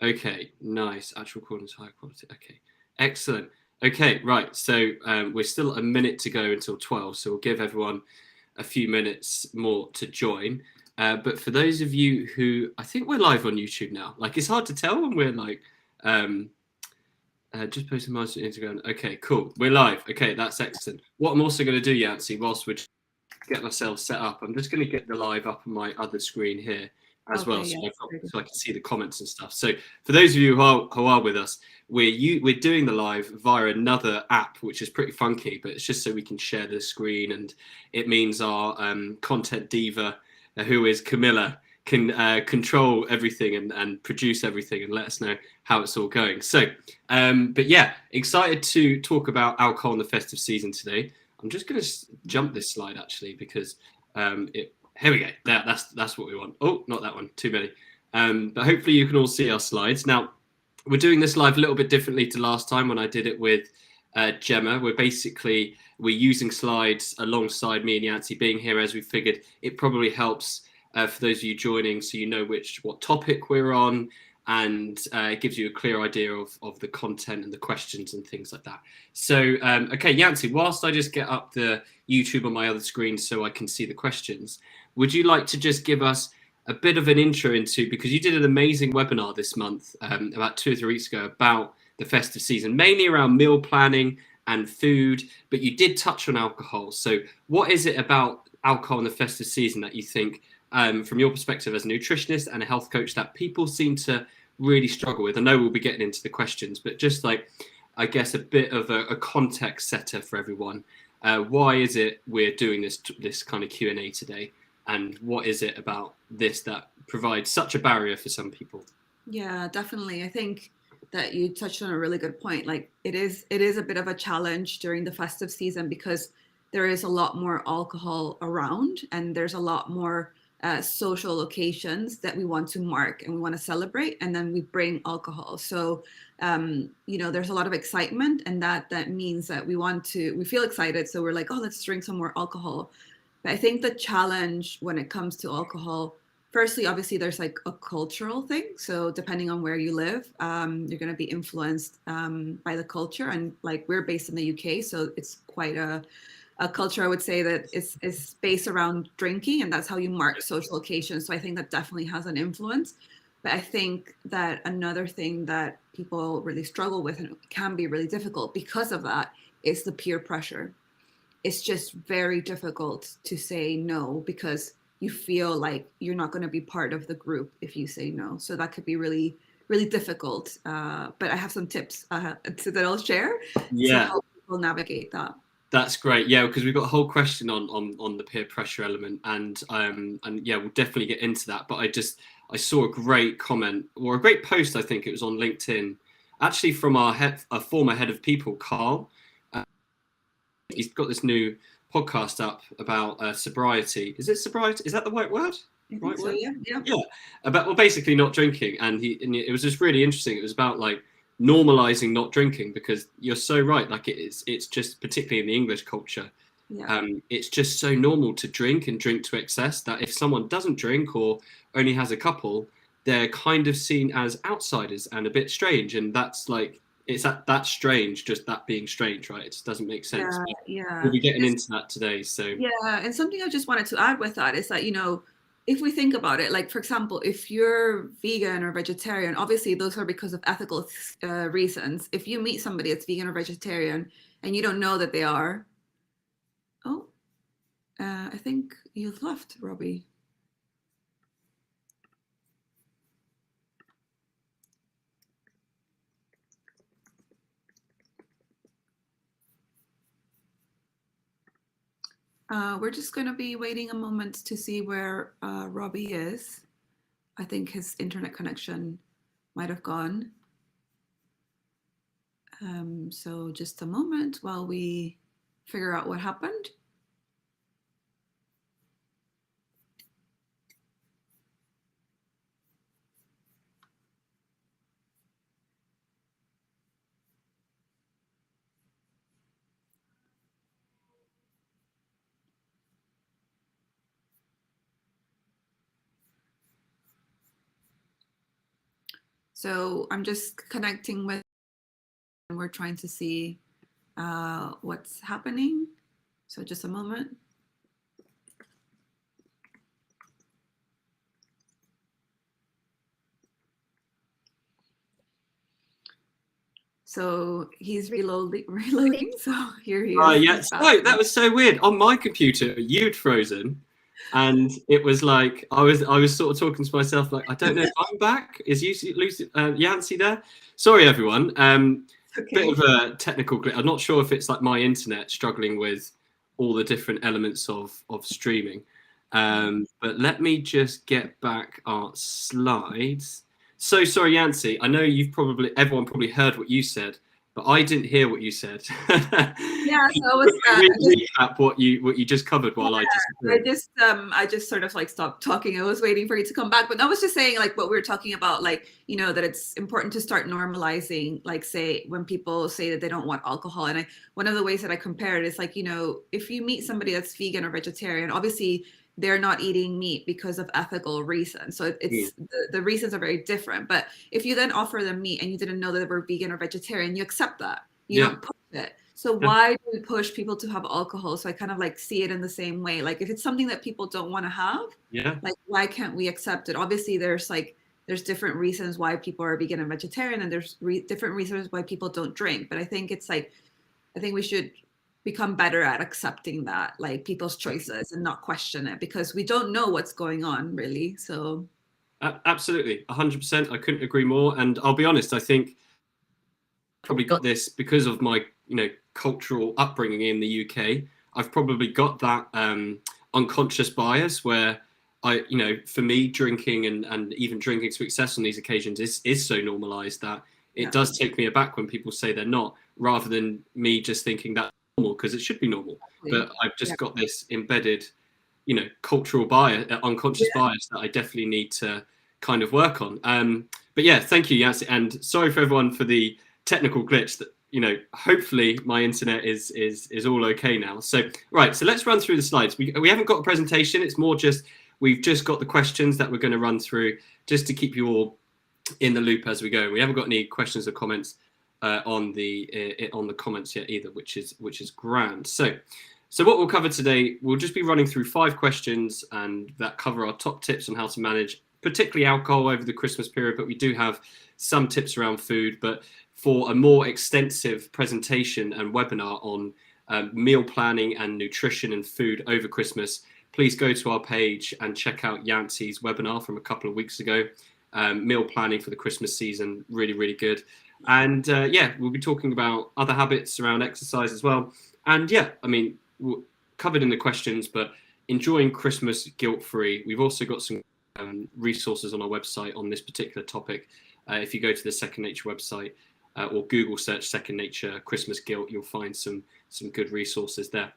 Okay, nice. Actual recordings, high quality. Okay, excellent. Okay, right. So we're still a minute to go until 12, so we'll give everyone a few minutes more to join. But for those of you who, I think we're live on YouTube now. Like, it's hard to tell when we're like, just posting my Instagram. Okay, cool. We're live. Okay, that's excellent. What I'm also going to do, Yancy, whilst we're get myself set up, I'm just going to get the live up on my other screen here as well, Okay, so I can see the comments and stuff. So for those of you who are with us, we're doing the live via another app, which is pretty funky, but it's just so we can share the screen, and it means our content diva, who is Camilla, can control everything and produce everything and let us know how it's all going. So, but yeah, excited to talk about alcohol in the festive season today. I'm just going to jump this slide actually because here we go. That's what we want. Oh, not that one. Too many. But hopefully you can all see our slides. Now, we're doing this live a little bit differently to last time when I did it with Gemma. We're using slides alongside me and Yancy being here, as we figured it probably helps for those of you joining, so you know what topic we're on, and it gives you a clear idea of the content and the questions and things like that. So, okay, Yancy, whilst I just get up the YouTube on my other screen so I can see the questions, would you like to just give us a bit of an intro into, because you did an amazing webinar this month, about 2 or 3 weeks ago, about the festive season, mainly around meal planning and food, but you did touch on alcohol. So what is it about alcohol in the festive season that you think, from your perspective as a nutritionist and a health coach, that people seem to really struggle with? I know we'll be getting into the questions, but just like, I guess, a bit of a context setter for everyone. Why is it we're doing this kind of Q&A today? And what is it about this that provides such a barrier for some people? Yeah, definitely. I think that you touched on a really good point. Like it is a bit of a challenge during the festive season because there is a lot more alcohol around, and there's a lot more social occasions that we want to mark and we want to celebrate, and then we bring alcohol. So there's a lot of excitement, and that means that we feel excited, so we're like, oh, let's drink some more alcohol. But I think the challenge when it comes to alcohol, firstly, obviously, there's like a cultural thing. So depending on where you live, you're going to be influenced by the culture. And like we're based in the UK, so it's quite a culture, I would say, that is based around drinking, and that's how you mark social occasions. So I think that definitely has an influence. But I think that another thing that people really struggle with, and can be really difficult because of that, is the peer pressure. It's just very difficult to say no because you feel like you're not going to be part of the group if you say no. So that could be really, really difficult. But I have some tips that I'll share to Yeah, help people navigate that. that's great. Yeah, because we've got a whole question on the peer pressure element, and yeah, we'll definitely get into that. But I saw a great comment or a great post. I think it was on LinkedIn, actually from our former head of people, Carl. He's got this new podcast up about sobriety. Is it sobriety? Is that the right word? I think Right so. word? Yeah. Yeah. Yeah, about basically not drinking, and it was just really interesting. It was about like normalizing not drinking, because you're so right. Like it's just, particularly in the English culture, Yeah. it's just so normal to drink and drink to excess that if someone doesn't drink or only has a couple, they're kind of seen as outsiders and a bit strange, and that's like, it's that's strange, just that being strange, right? It just doesn't make sense. Yeah. But we'll Yeah. be getting into that today. So Yeah, and something I just wanted to add with that is that, if we think about it, like, for example, if you're vegan or vegetarian, obviously those are because of ethical reasons. If you meet somebody that's vegan or vegetarian and you don't know that they are, oh, I think you've left, Robbie. We're just going to be waiting a moment to see where Robbie is. I think his internet connection might have gone. So just a moment while we figure out what happened. So I'm just connecting with, and we're trying to see what's happening. So just a moment. So he's reloading. So here he is. Yeah, so that was so weird. On my computer, you'd frozen, and it was like I was sort of talking to myself like, I don't know if I'm back. Is Yancy there? Sorry, everyone. Okay. Bit of a technical glitch. I'm not sure if it's like my internet struggling with all the different elements of streaming. But let me just get back our slides. So sorry, Yancy. I know everyone probably heard what you said, but I didn't hear what you said. Yeah, so I was recap what you just covered while I just sort of like stopped talking. I was waiting for you to come back, but I was just saying like what we were talking about, like, you know, that it's important to start normalizing, like, say when people say that they don't want alcohol, and one of the ways that I compare it is like, you know, if you meet somebody that's vegan or vegetarian, obviously they're not eating meat because of ethical reasons. So it's the reasons are very different. But if you then offer them meat and you didn't know that they were vegan or vegetarian, you accept that. You don't push it. So why do we push people to have alcohol? So I kind of like see it in the same way. Like if it's something that people don't want to have, like why can't we accept it? Obviously, there's different reasons why people are vegan and vegetarian, and there's different reasons why people don't drink. But I think it's like, I think we should become better at accepting that, like people's choices, and not question it, because we don't know what's going on really. So absolutely 100%. I couldn't agree more. And I'll be honest, I think probably got this because of my cultural upbringing in the UK. I've probably got that unconscious bias where for me, drinking and even drinking to excess on these occasions is so normalized that it does take me aback when people say they're not, rather than me just thinking that's normal, because it should be normal. But I've just got this embedded, cultural bias, unconscious bias that I definitely need to kind of work on. But yeah, thank you, Yancy, and sorry for everyone for the technical glitch. That hopefully my internet is all okay now. So right, so let's run through the slides. We haven't got a presentation. It's more just we've just got the questions that we're going to run through just to keep you all in the loop as we go. We haven't got any questions or comments on the comments yet either, which is grand. So what we'll cover today, we'll just be running through 5 questions, and that cover our top tips on how to manage particularly alcohol over the Christmas period, but we do have some tips around food. But for a more extensive presentation and webinar on meal planning and nutrition and food over Christmas, please go to our page and check out Yancy's webinar from a couple of weeks ago. Meal planning for the Christmas season, really, really good. And we'll be talking about other habits around exercise as well. And covered in the questions, but enjoying Christmas guilt-free. We've also got some resources on our website on this particular topic. If you go to the Second Nature website or Google search Second Nature Christmas guilt, you'll find some good resources there.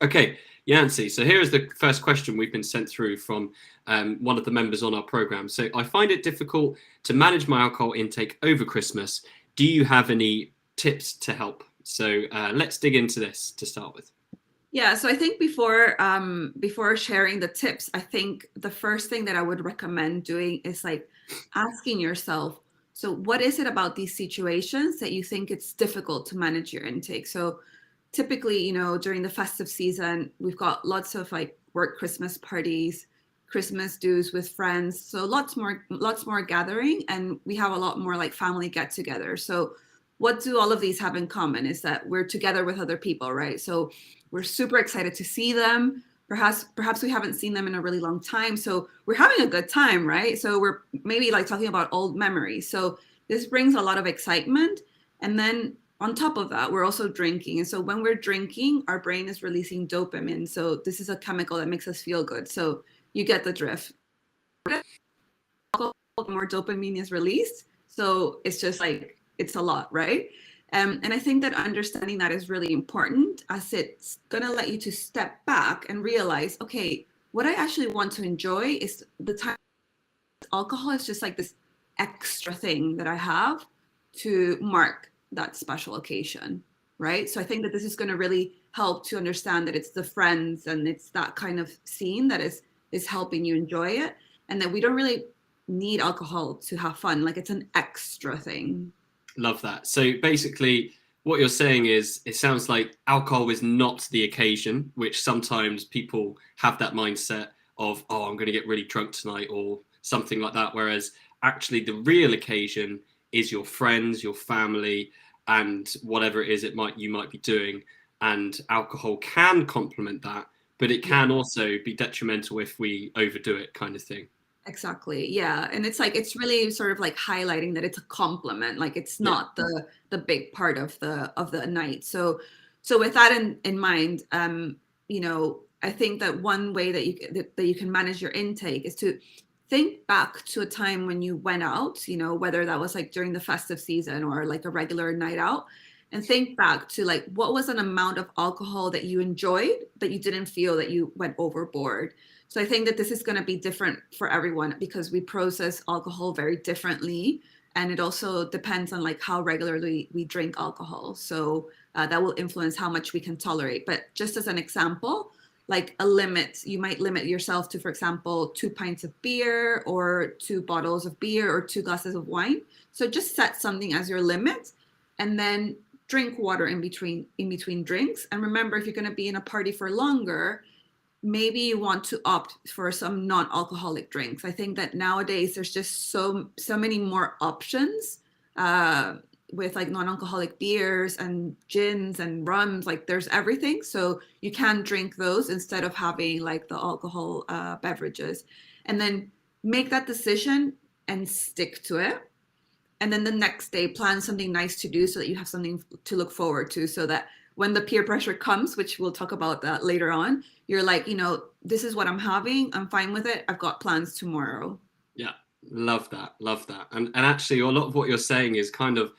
Okay, Yancy, so here is the first question we've been sent through from one of the members on our program. So I find it difficult to manage my alcohol intake over Christmas. Do you have any tips to help? So let's dig into this to start with. Yeah, so I think before sharing the tips, I think the first thing that I would recommend doing is like asking yourself, so what is it about these situations that you think it's difficult to manage your intake? So typically, during the festive season, we've got lots of like work Christmas parties, Christmas dues with friends. So lots more gathering, and we have a lot more like family get-together. So what do all of these have in common is that we're together with other people, right? So we're super excited to see them. Perhaps we haven't seen them in a really long time. So we're having a good time, right? So we're maybe like talking about old memories. So this brings a lot of excitement. And then on top of that, we're also drinking. And so when we're drinking, our brain is releasing dopamine. So this is a chemical that makes us feel good. So you get the drift. More dopamine is released. So it's just like, it's a lot, right? And I think that understanding that is really important, as it's going to let you to step back and realize, okay, what I actually want to enjoy is the time. Alcohol is just like this extra thing that I have to mark that special occasion, right? So I think that this is going to really help to understand that it's the friends and it's that kind of scene that is helping you enjoy it, and that we don't really need alcohol to have fun. Like it's an extra thing. Love that. So basically, what you're saying is it sounds like alcohol is not the occasion, which sometimes people have that mindset of, oh, I'm going to get really drunk tonight or something like that. Whereas actually the real occasion is your friends, your family, and whatever it is you might be doing. And alcohol can complement that, but it can also be detrimental if we overdo it, kind of thing. Exactly. Yeah. And it's like it's really sort of like highlighting that it's a complement. Like it's not the big part of the night. So with that in mind, you know, I think that one way that you can manage your intake is to think back to a time when you went out, you know, whether that was like during the festive season or like a regular night out, and think back to like what was an amount of alcohol that you enjoyed, but you didn't feel that you went overboard. So I think that this is going to be different for everyone because we process alcohol very differently. And it also depends on like how regularly we drink alcohol. So that will influence how much we can tolerate. But just as an example, like a limit, you might limit yourself to, for example, 2 pints of beer or 2 bottles of beer or 2 glasses of wine. So just set something as your limit and then drink water in between drinks. And remember, if you're going to be in a party for longer, maybe you want to opt for some non-alcoholic drinks. I think that nowadays there's just so many more options with like non-alcoholic beers and gins and rums. Like there's everything, so you can drink those instead of having like the alcohol beverages, and then make that decision and stick to it. And then the next day plan something nice to do so that you have something to look forward to, so that when the peer pressure comes, which we'll talk about that later on, you're like, you know, this is what I'm having. I'm fine with it. I've got plans tomorrow. Yeah, love that. Love that. And actually, a lot of what you're saying is kind of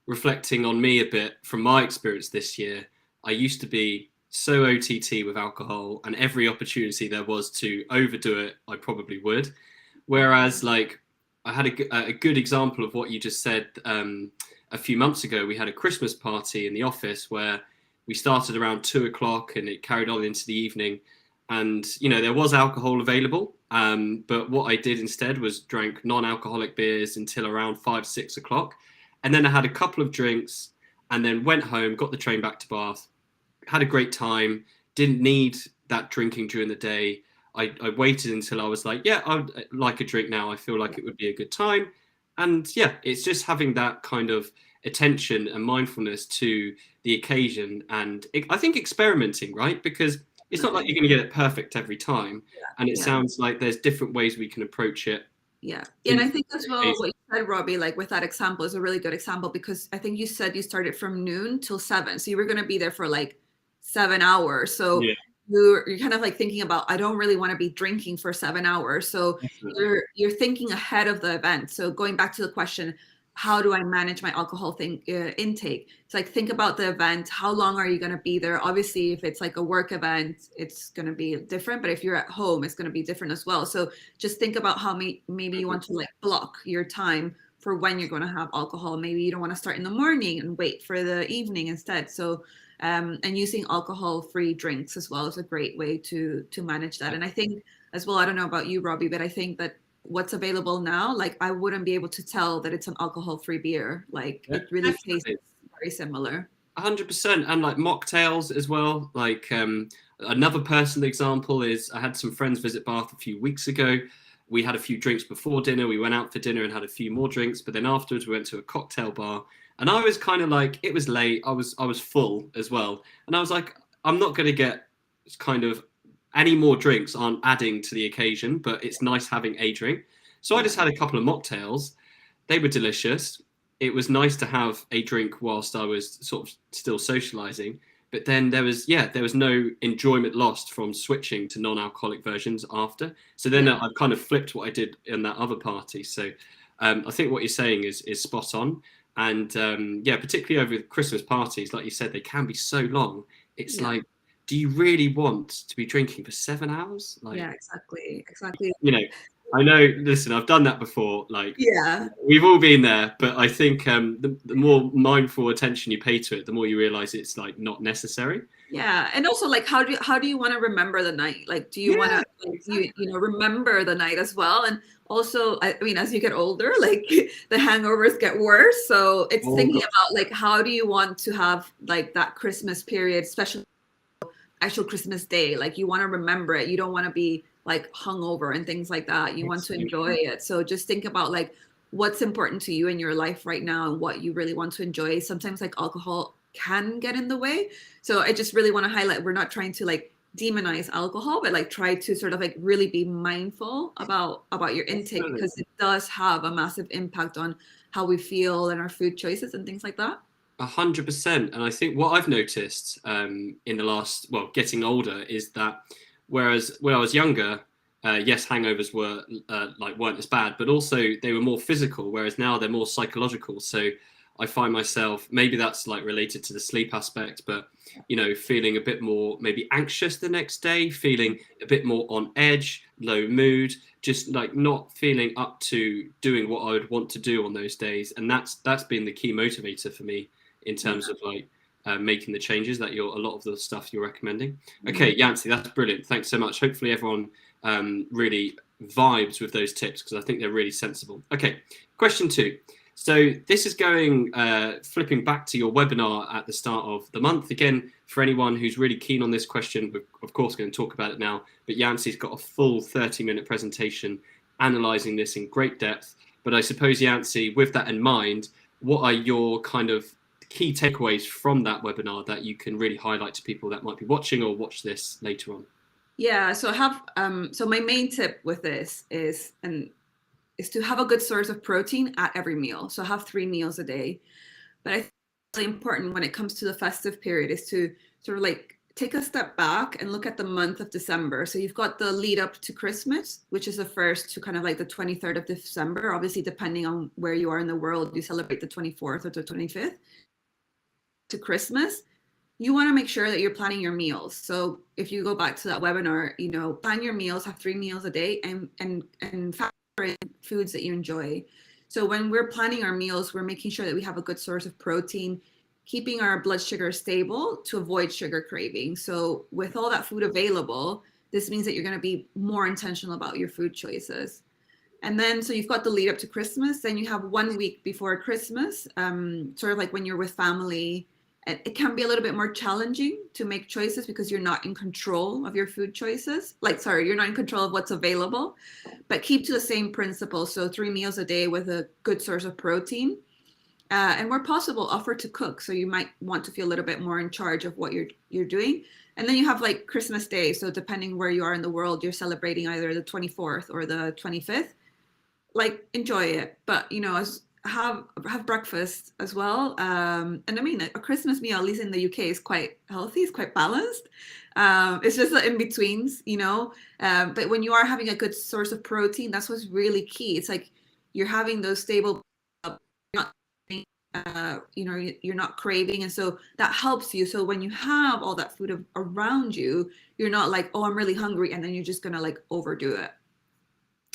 reflecting on me a bit from my experience this year. I used to be so OTT with alcohol, and every opportunity there was to overdo it, I probably would. Whereas, like, I had a good example of what you just said. A few months ago, we had a Christmas party in the office where we started around 2 o'clock and it carried on into the evening. And, you know, there was alcohol available. But what I did instead was drank non-alcoholic beers until around 5, 6 o'clock. And then I had a couple of drinks and then went home, got the train back to Bath, had a great time, didn't need that drinking during the day. I waited until I was like, yeah, I'd like a drink now. I feel like it would be a good time. And yeah, it's just having that kind of attention and mindfulness to the occasion. And I think experimenting, right? Because it's not like you're going to get it perfect every time. And it sounds like there's different ways we can approach it. Yeah. And I think as well, what you said, Robbie, like with that example is a really good example, because I think you said you started from noon till 7. So you were going to be there for like 7 hours. So you're kind of like thinking about, I don't really want to be drinking for 7 hours. So you're thinking ahead of the event. So going back to the question, how do I manage my alcohol intake? It's like, think about the event. How long are you going to be there? Obviously, if it's like a work event, it's going to be different. But if you're at home, it's going to be different as well. So just think about how maybe you want to like block your time for when you're going to have alcohol. Maybe you don't want to start in the morning and wait for the evening instead. So and using alcohol-free drinks as well is a great way to manage that. And I think as well, I don't know about you, Robbie, but I think that what's available now, like I wouldn't be able to tell that it's an alcohol-free beer. Like it really tastes very similar. 100%. And like mocktails as well. Like another personal example is I had some friends visit Bath a few weeks ago. We had a few drinks before dinner. We went out for dinner and had a few more drinks. But then afterwards we went to a cocktail bar. And I was kind of like, it was late. I was full as well. And I was like, I'm not going to get kind of any more drinks aren't adding to the occasion, but it's nice having a drink. So I just had a couple of mocktails. They were delicious. It was nice to have a drink whilst I was sort of still socializing. But then there was no enjoyment lost from switching to non-alcoholic versions after. So then I've kind of flipped what I did in that other party. So I think what you're saying is spot on. And particularly over Christmas parties, like you said, they can be so long. It's like, do you really want to be drinking for 7 hours? Like, yeah, exactly. You know, I know. Listen, I've done that before. Like, yeah, we've all been there. But I think the more mindful attention you pay to it, the more you realize it's like not necessary. Yeah, and also like how do you want to remember the night? Like, do you want to you know remember the night as well? And also, I mean, as you get older, like the hangovers get worse. So it's Oh, thinking God. about like, how do you want to have like that Christmas period, especially actual Christmas day? Like you want to remember it. You don't want to be like hungover and things like that. You want to enjoy it. So just think about like what's important to you in your life right now and what you really want to enjoy. Sometimes like alcohol can get in the way. So I just really want to highlight, we're not trying to like demonize alcohol, but like try to sort of like really be mindful about your intake, because it does have a massive impact on how we feel and our food choices and things like that. 100%. And I think what I've noticed in the last, well, getting older, is that whereas when I was younger, yes, hangovers were like weren't as bad, but also they were more physical. Whereas now they're more psychological. So I find myself, maybe that's like related to the sleep aspect, but feeling a bit more maybe anxious the next day, feeling a bit more on edge, low mood, just like not feeling up to doing what I would want to do on those days. And that's been the key motivator for me in terms of like making the changes that a lot of the stuff you're recommending. Okay, Yancy, that's brilliant. Thanks so much. Hopefully everyone really vibes with those tips, because I think they're really sensible. Okay, question 2. So this is going flipping back to your webinar at the start of the month. Again, for anyone who's really keen on this question, we're of course going to talk about it now, but Yancy's got a full 30-minute presentation analysing this in great depth. But I suppose, Yancy, with that in mind, what are your kind of key takeaways from that webinar that you can really highlight to people that might be watching or watch this later on? Yeah, so I have so my main tip with this is to have a good source of protein at every meal. So have 3 meals a day. But I think it's really important when it comes to the festive period is to sort of like take a step back and look at the month of December. So you've got the lead up to Christmas, which is the 1st to kind of like the 23rd of December. Obviously, depending on where you are in the world, you celebrate the 24th or the 25th. To Christmas, you want to make sure that you're planning your meals. So if you go back to that webinar, plan your meals, have 3 meals a day, and factor in foods that you enjoy. So when we're planning our meals, we're making sure that we have a good source of protein, keeping our blood sugar stable to avoid sugar craving. So with all that food available, this means that you're going to be more intentional about your food choices. And then, so you've got the lead up to Christmas, then you have 1 week before Christmas, sort of like when you're with family. It can be a little bit more challenging to make choices because you're not in control of your food choices. You're not in control of what's available, but keep to the same principle. So 3 meals a day with a good source of protein. And where possible, offer to cook. So you might want to feel a little bit more in charge of what you're doing. And then you have like Christmas Day. So depending where you are in the world, you're celebrating either the 24th or the 25th. Like enjoy it, but have breakfast as well. And I mean, a Christmas meal, at least in the UK, is quite healthy. It's quite balanced. It's just the in betweens, but when you are having a good source of protein, that's what's really key. It's like you're having those stable, not you're not craving, and so that helps you. So when you have all that food around you, you're not like, oh, I'm really hungry, and then you're just gonna like overdo it.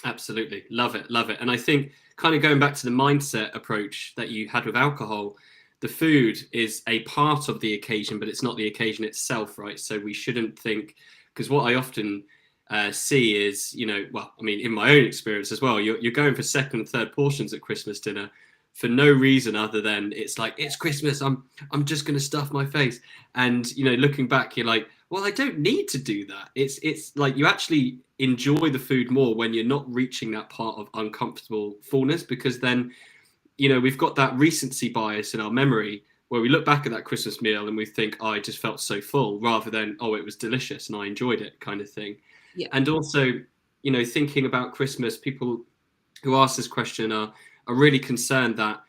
Absolutely. Love it. Love it. And I think kind of going back to the mindset approach that you had with alcohol, the food is a part of the occasion, but it's not the occasion itself, right? So we shouldn't think, because what I often see is, well, I mean, in my own experience as well, you're going for second and third portions at Christmas dinner for no reason other than it's like, it's Christmas, I'm just going to stuff my face. And, looking back, you're like, well, I don't need to do that. It's like you actually enjoy the food more when you're not reaching that part of uncomfortable fullness, because then, we've got that recency bias in our memory where we look back at that Christmas meal and we think, oh, I just felt so full, rather than, oh, it was delicious and I enjoyed it, kind of thing. Yeah. And also, thinking about Christmas, people who ask this question are really concerned that,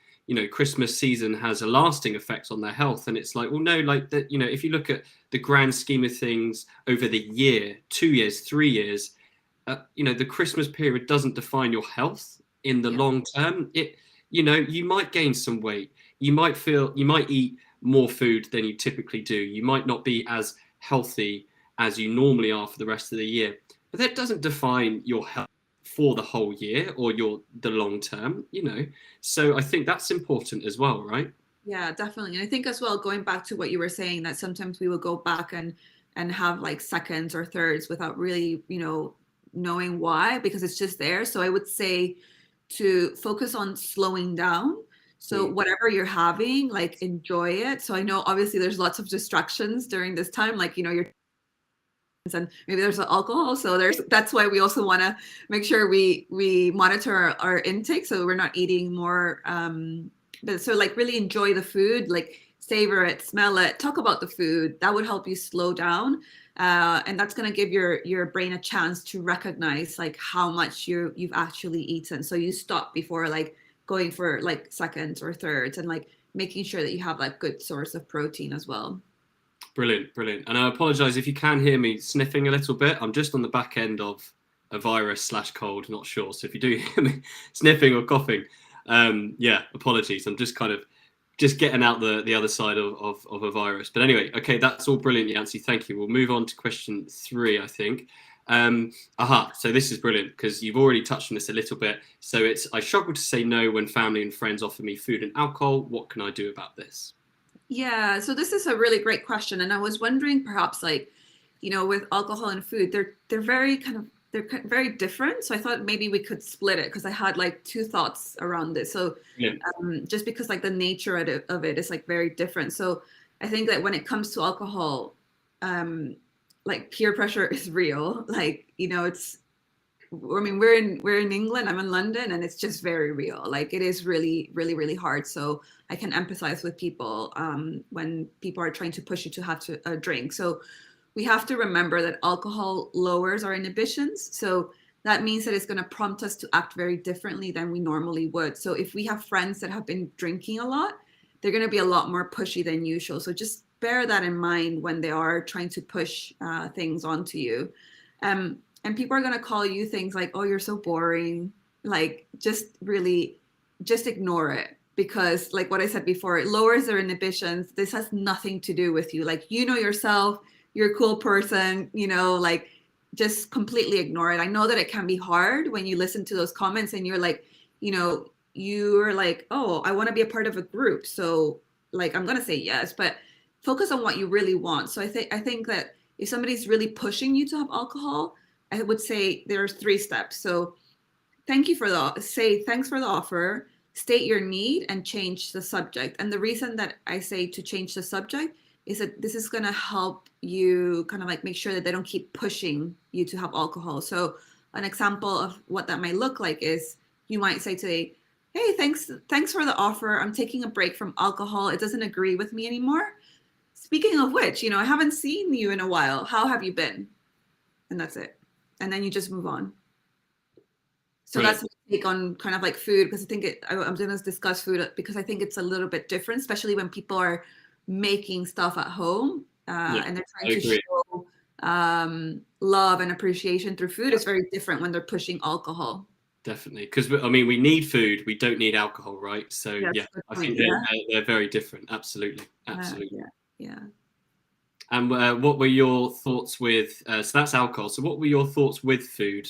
Christmas season has a lasting effect on their health. And it's like, well, no, like that, if you look at the grand scheme of things over the year, 2 years, 3 years, the Christmas period doesn't define your health in the long term. You might gain some weight. You might eat more food than you typically do. You might not be as healthy as you normally are for the rest of the year, but that doesn't define your health for the whole year or the long term, So I think that's important as well, right? Yeah, definitely. And I think as well, going back to what you were saying, that sometimes we will go back and have like seconds or thirds without really, knowing why, because it's just there. So I would say to focus on slowing down. So whatever you're having, like enjoy it. So I know obviously there's lots of distractions during this time, like, you know, you're and maybe there's alcohol. So that's why we also want to make sure we monitor our intake so we're not eating more. But so like really enjoy the food, like savor it, smell it, talk about the food. That would help you slow down. And that's going to give your brain a chance to recognize like how much you've actually eaten. So you stop before like going for like seconds or thirds, and like making sure that you have like good source of protein as well. Brilliant, brilliant. And I apologise if you can hear me sniffing a little bit. I'm just on the back end of a virus/cold, not sure. So if you do hear me sniffing or coughing, yeah, apologies. I'm just kind of getting out the other side of a virus. But anyway, okay, that's all brilliant, Yancy. Thank you. We'll move on to question 3, I think. So this is brilliant because you've already touched on this a little bit. So it's, I struggle to say no when family and friends offer me food and alcohol. What can I do about this? Yeah, so this is a really great question, and I was wondering perhaps like, you know, with alcohol and food, they're very very different. So I thought maybe we could split it because I had like 2 thoughts around this. So Yeah. just because like the nature of it is like very different. So I think that when it comes to alcohol, like peer pressure is real. Like, you know, I mean, we're in England, I'm in London, and it's just very real. Like it is really, really, really hard. So I can empathize with people when people are trying to push you to have a drink. So we have to remember that alcohol lowers our inhibitions. So that means that it's going to prompt us to act very differently than we normally would. So if we have friends that have been drinking a lot, they're going to be a lot more pushy than usual. So just bear that in mind when they are trying to push things onto you. And people are going to call you things like, oh, you're so boring. Like, just ignore it. Because like what I said before, it lowers their inhibitions. This has nothing to do with you. Like, you know yourself, you're a cool person, you know, like just completely ignore it. I know that it can be hard when you listen to those comments and you're like, you know, you're like, oh, I want to be a part of a group. So like, I'm going to say yes, but focus on what you really want. So I think that if somebody's really pushing you to have alcohol, I would say there's 3 steps. So thanks for the offer, state your need, and change the subject. And the reason that I say to change the subject is that this is going to help you kind of like make sure that they don't keep pushing you to have alcohol. So an example of what that might look like is you might say today, hey, thanks for the offer. I'm taking a break from alcohol. It doesn't agree with me anymore. Speaking of which, you know, I haven't seen you in a while. How have you been? And that's it. And then you just move on. So Brilliant. that's my take on kind of like food, because I think I'm going to discuss food because I think it's a little bit different, especially when people are making stuff at home and they're trying to show love and appreciation through food. It's very different when they're pushing alcohol. Definitely, because I mean, we need food, we don't need alcohol, right? So yeah, I think they're very different. Absolutely, absolutely. Yeah. And what were your thoughts with? So that's alcohol. So what were your thoughts with food?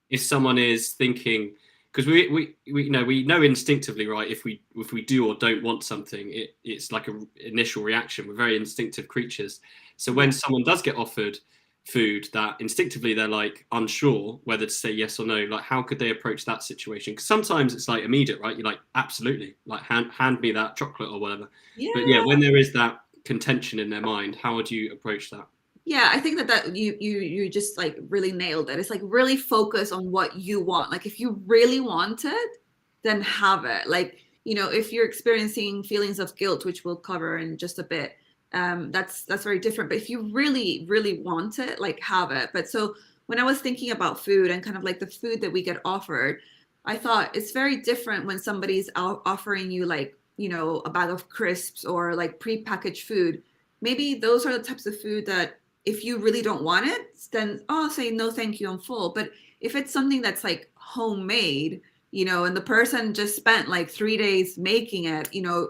If someone is thinking, because we know instinctively, right? If we do or don't want something, it's like an initial reaction. We're very instinctive creatures. So when someone does get offered food that instinctively they're like unsure whether to say yes or no, like how could they approach that situation? Because sometimes it's like immediate, right? You're like, absolutely, like hand me that chocolate or whatever. But yeah, when there is that contention in their mind, how would you approach that? Yeah, I think that you just like really nailed it. It's like really focus on what you want. Like if you really want it, then have it. Like, you know, if you're experiencing feelings of guilt, which we'll cover in just a bit, that's very different. But if you really, really want it, like have it. But so when I was thinking about food and kind of like the food that we get offered, I thought it's very different when somebody's offering you like, you know, a bag of crisps or like prepackaged food. Maybe those are the types of food that if you really don't want it, then I'll say no, thank you, I'm full. But if it's something that's like homemade, you know, and the person just spent like 3 days making it, you know,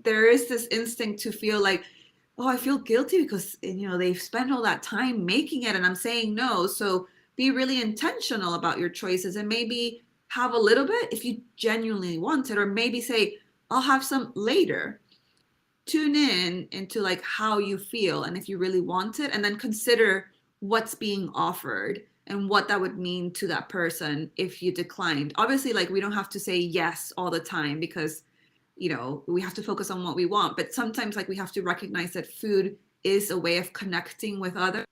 there is this instinct to feel like, oh, I feel guilty because, you know, they've spent all that time making it and I'm saying no. So be really intentional about your choices and maybe have a little bit if you genuinely want it, or maybe say, I'll have some later. Tune in into like how you feel and if you really want it, and then consider what's being offered and what that would mean to that person if you declined. Obviously, like, we don't have to say yes all the time, because, you know, we have to focus on what we want. But sometimes, like, we have to recognize that food is a way of connecting with others.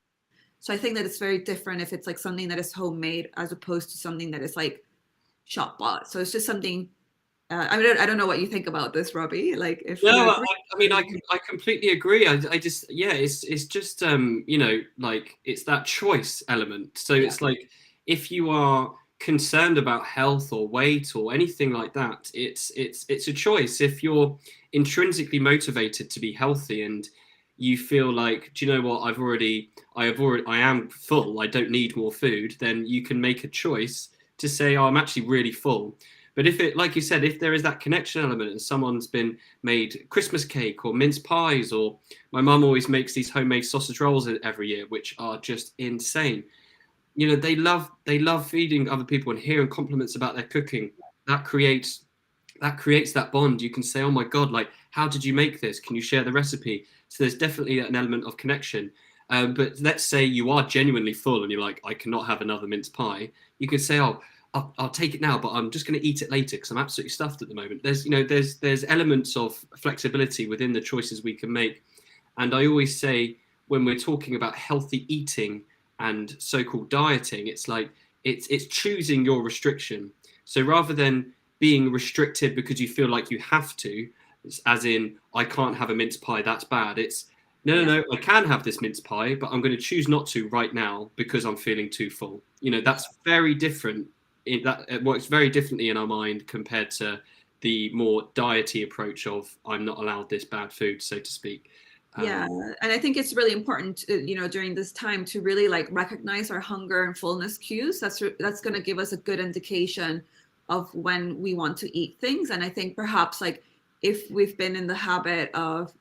So I think that it's very different if it's like something that is homemade as opposed to something that is like shop bought. So it's just something. I don't know what you think about this, Robbie. Like, if you No, agree. I mean, I completely agree. I just, yeah, it's just, you know, like, it's that choice element. So Yeah. it's like, if you are concerned about health or weight or anything like that, it's a choice. If you're intrinsically motivated to be healthy and you feel like, do you know what, I am full, I don't need more food, then you can make a choice to say, oh, I'm actually really full. But if it, like you said, if there is that connection element and someone's been made Christmas cake or mince pies, or my mum always makes these homemade sausage rolls every year, which are just insane. You know, they love feeding other people and hearing compliments about their cooking. That creates that bond. You can say, oh my God, like, how did you make this? Can you share the recipe? So there's definitely an element of connection. But let's say you are genuinely full and you're like, I cannot have another mince pie. You can say, oh, I'll take it now, but I'm just going to eat it later because I'm absolutely stuffed at the moment. There's, you know, there's elements of flexibility within the choices we can make. And I always say, when we're talking about healthy eating and so-called dieting, it's like, it's choosing your restriction. So rather than being restricted because you feel like you have to, as in, I can't have a mince pie, that's bad. It's, no, I can have this mince pie, but I'm going to choose not to right now because I'm feeling too full. You know, that's very different. It works very differently in our mind compared to the more diety approach of, I'm not allowed this bad food, so to speak. Yeah, and I think it's really important, you know, during this time to really like recognize our hunger and fullness cues. That's going to give us a good indication of when we want to eat things. And I think perhaps, like, if we've been in the habit of,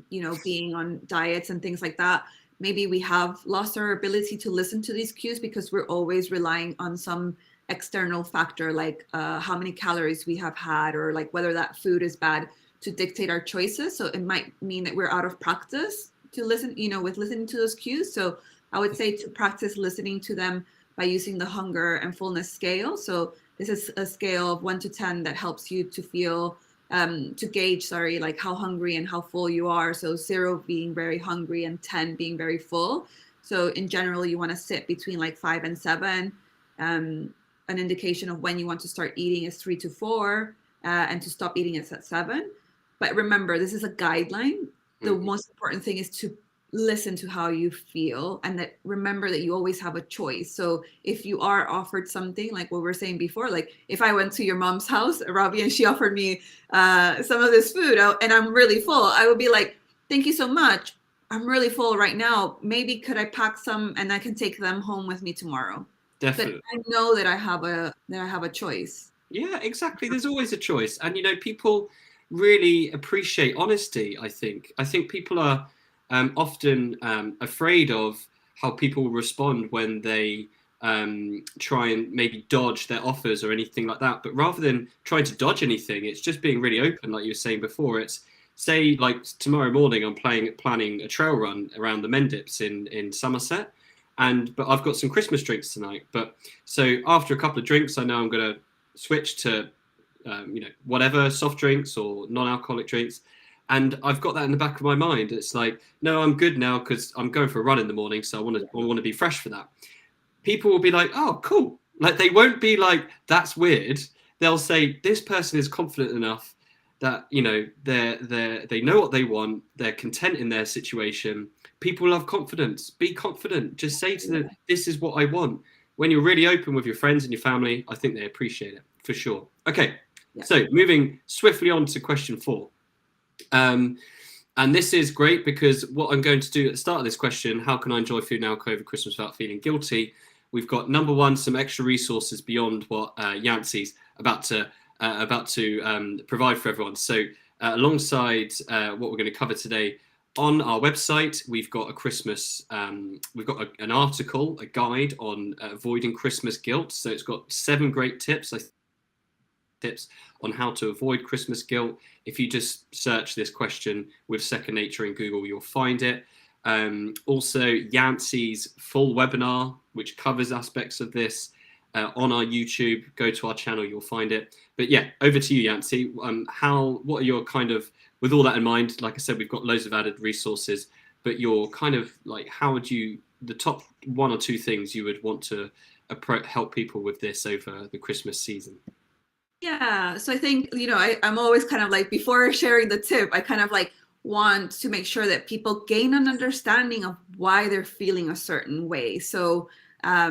you know, being on diets and things like that, maybe we have lost our ability to listen to these cues because we're always relying on some external factor, like how many calories we have had, or like whether that food is bad, to dictate our choices. So it might mean that we're out of practice to listen, you know, with listening to those cues. So I would say to practice listening to them by using the hunger and fullness scale. So this is a scale of 1 to 10 that helps you to feel, to gauge, sorry, like how hungry and how full you are. So 0 being very hungry and 10 being very full. So in general, you want to sit between like 5 and 7. An indication of when you want to start eating is 3 to 4, and to stop eating is at 7. But remember, this is a guideline. The most important thing is to listen to how you feel, and that remember that you always have a choice. So if you are offered something, like what we were saying before, like if I went to your mom's house, Robbie, and she offered me some of this food and I'm really full, I would be like, thank you so much. I'm really full right now. Maybe could I pack some and I can take them home with me tomorrow? Definitely. But I know that I have a choice. Yeah, exactly. There's always a choice. And, you know, people really appreciate honesty, I think. I think people are often afraid of how people will respond when they try and maybe dodge their offers or anything like that. But rather than trying to dodge anything, it's just being really open, like you were saying before. It's, say, like tomorrow morning, I'm planning a trail run around the Mendips in Somerset. But I've got some Christmas drinks tonight. But so after a couple of drinks, I know I'm going to switch to you know, whatever, soft drinks or non-alcoholic drinks, and I've got that in the back of my mind. It's like, no, I'm good now because I'm going for a run in the morning, so I want to be fresh for that. People will be like, oh, cool. Like, they won't be like, that's weird. They'll say, this person is confident enough that, you know, they know what they want, they're content in their situation. People love confidence. Be confident. Just say to them, this is what I want. When you're really open with your friends and your family, I think they appreciate it for sure. Okay, so moving swiftly on to question 4. And this is great because what I'm going to do at the start of this question, how can I enjoy food now over Christmas without feeling guilty? We've got, number 1, some extra resources beyond what Yancy's about to provide for everyone. So alongside what we're going to cover today, on our website, we've got a Christmas, we've got an article, a guide on avoiding Christmas guilt. So it's got 7 great tips on how to avoid Christmas guilt. If you just search this question with Second Nature in Google, you'll find it. Also, Yancy's full webinar which covers aspects of this on our YouTube. Go to our channel, you'll find it. But yeah, over to you, Yancy. What are your kind of, with all that in mind, like I said, we've got loads of added resources, but you're kind of like, how would you, the top 1 or 2 things you would want to help people with this over the Christmas season? Yeah, so I think, I'm always kind of like, before sharing the tip, I kind of like want to make sure that people gain an understanding of why they're feeling a certain way. So I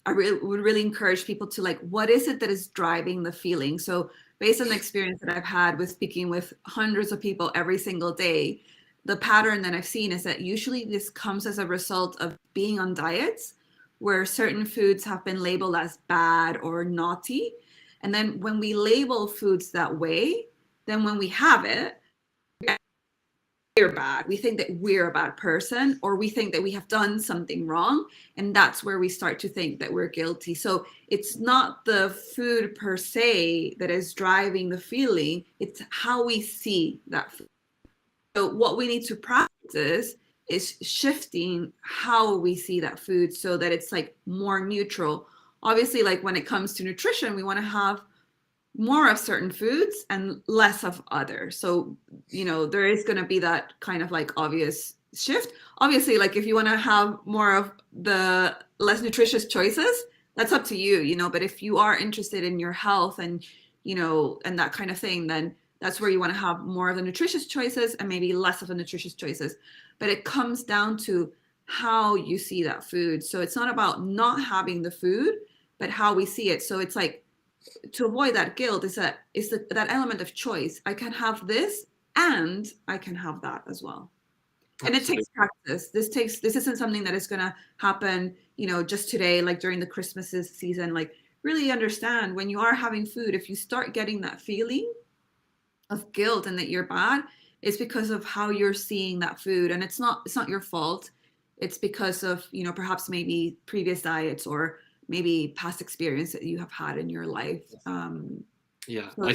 would really encourage people to like, what is it that is driving the feeling? So based on the experience that I've had with speaking with hundreds of people every single day, the pattern that I've seen is that usually this comes as a result of being on diets where certain foods have been labeled as bad or naughty. And then when we label foods that way, then when we have it, we're bad. We think that we're a bad person, or we think that we have done something wrong. And that's where we start to think that we're guilty. So it's not the food per se that is driving the feeling, it's how we see that food. So what we need to practice is shifting how we see that food so that it's like more neutral. Obviously, like when it comes to nutrition, we want to have more of certain foods and less of others. So, there is going to be that kind of like obvious shift. Obviously, like if you want to have more of the less nutritious choices, that's up to you, but if you are interested in your health and, and that kind of thing, then that's where you want to have more of the nutritious choices and maybe less of the nutritious choices. But it comes down to how you see that food. So it's not about not having the food, but how we see it. So it's like, to avoid that guilt is that element of choice. I can have this and I can have that as well. And Absolutely. It takes practice. This isn't something that is going to happen, just today, like during the Christmas season. Like really understand when you are having food, if you start getting that feeling of guilt and that you're bad, it's because of how you're seeing that food. And it's not your fault. It's because of, perhaps maybe previous diets or maybe past experience that you have had in your life. Yeah, so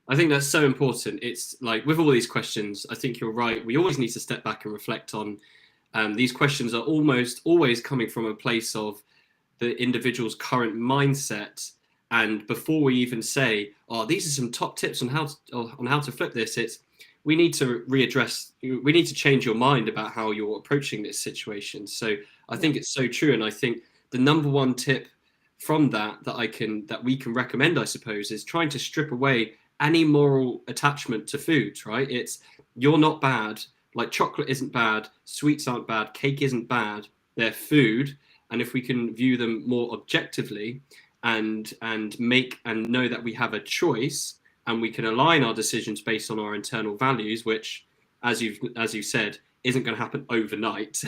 I think that's so important. It's like with all these questions, I think you're right. We always need to step back and reflect on these questions are almost always coming from a place of the individual's current mindset. And before we even say, oh, these are some top tips on how to flip this, we need to readdress, we need to change your mind about how you're approaching this situation. So I think it's so true. And I think the number 1 tip from that we can recommend, I suppose, is trying to strip away any moral attachment to foods, right? It's, you're not bad. Like chocolate isn't bad. Sweets aren't bad. Cake isn't bad. They're food. And if we can view them more objectively and know that we have a choice and we can align our decisions based on our internal values, which, as you said, isn't going to happen overnight.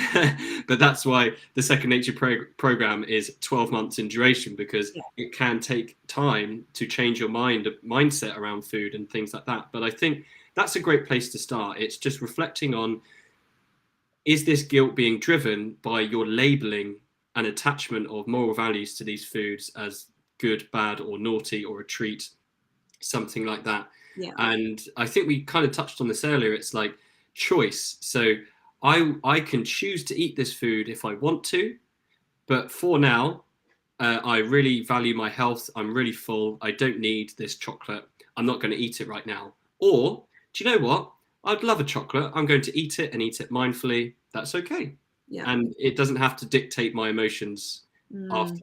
But that's why the Second Nature program is 12 months in duration, because it can take time to change your mindset around food and things like that. But I think that's a great place to start. It's just reflecting on, is this guilt being driven by your labeling an attachment of moral values to these foods as good, bad, or naughty, or a treat, something like that. Yeah. And I think we kind of touched on this earlier. It's like choice. So I can choose to eat this food if I want to, but for now, I really value my health. I'm really full. I don't need this chocolate. I'm not going to eat it right now. Or, do you know what? I'd love a chocolate. I'm going to eat it and eat it mindfully. That's okay. Yeah. And it doesn't have to dictate my emotions after.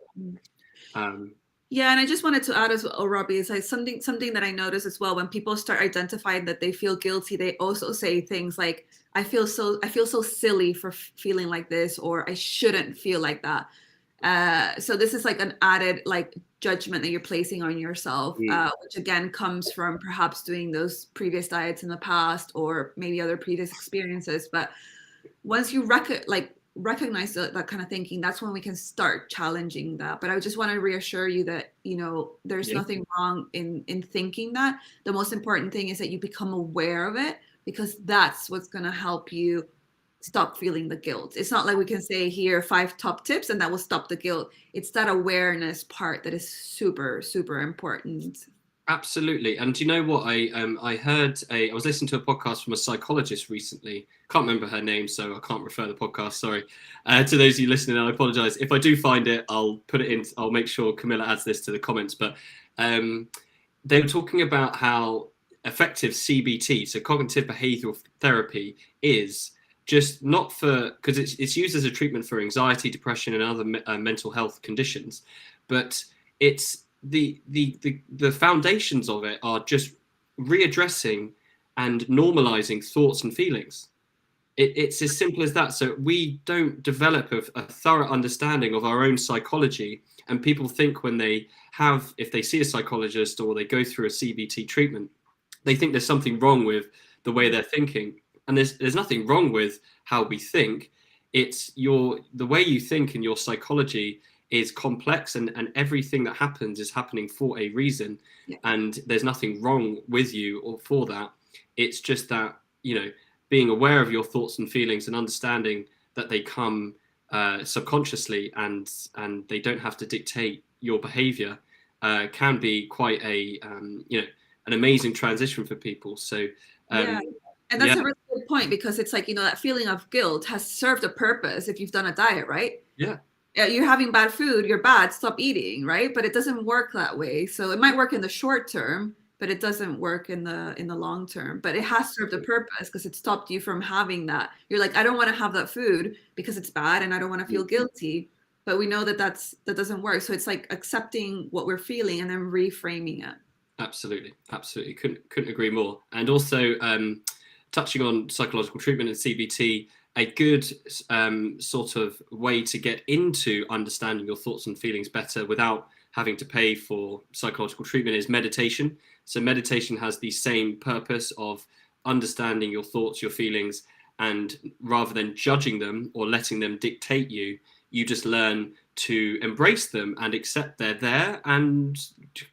Yeah, and I just wanted to add as well, Robbie, is like something that I notice as well. When people start identifying that they feel guilty, they also say things like, I feel so silly for feeling like this, or I shouldn't feel like that. So this is like an added like judgment that you're placing on yourself, which again comes from perhaps doing those previous diets in the past, or maybe other previous experiences. But once you recognize that kind of thinking, that's when we can start challenging that. But I just want to reassure you that, there's nothing wrong in thinking that. The most important thing is that you become aware of it, because that's what's going to help you stop feeling the guilt. It's not like we can say here 5 top tips and that will stop the guilt. It's that awareness part that is super, super important. Absolutely. And do you know what? I was listening to a podcast from a psychologist recently. Can't remember her name, so I can't refer the podcast. Sorry. To those of you listening, I apologize. If I do find it, I'll put it in. I'll make sure Camilla adds this to the comments. But they were talking about how effective CBT, so cognitive behavioral therapy, is just not for, because it's used as a treatment for anxiety, depression, and other mental health conditions, but it's the foundations of it are just readdressing and normalizing thoughts and feelings. It's as simple as that. So we don't develop a thorough understanding of our own psychology, and people think when if they see a psychologist or they go through a CBT treatment, they think there's something wrong with the way they're thinking. And there's nothing wrong with how we think. It's the way you think and your psychology is complex, and everything that happens is happening for a reason. Yeah. And there's nothing wrong with you or for that. It's just that, being aware of your thoughts and feelings and understanding that they come subconsciously and they don't have to dictate your behavior can be quite an amazing transition for people. So yeah. And that's a really good point, because it's like, that feeling of guilt has served a purpose if you've done a diet, right? Yeah. You're having bad food, you're bad, stop eating, right? But it doesn't work that way. So it might work in the short term, but it doesn't work in the long term. But it has served a purpose, because it stopped you from having that. You're like, I don't want to have that food because it's bad and I don't want to feel guilty. But we know that that doesn't work. So it's like accepting what we're feeling and then reframing it. Absolutely. Couldn't agree more. And also touching on psychological treatment and CBT, a good sort of way to get into understanding your thoughts and feelings better without having to pay for psychological treatment is meditation. So meditation has the same purpose of understanding your thoughts, your feelings, and rather than judging them or letting them dictate you, you just learn to embrace them and accept they're there and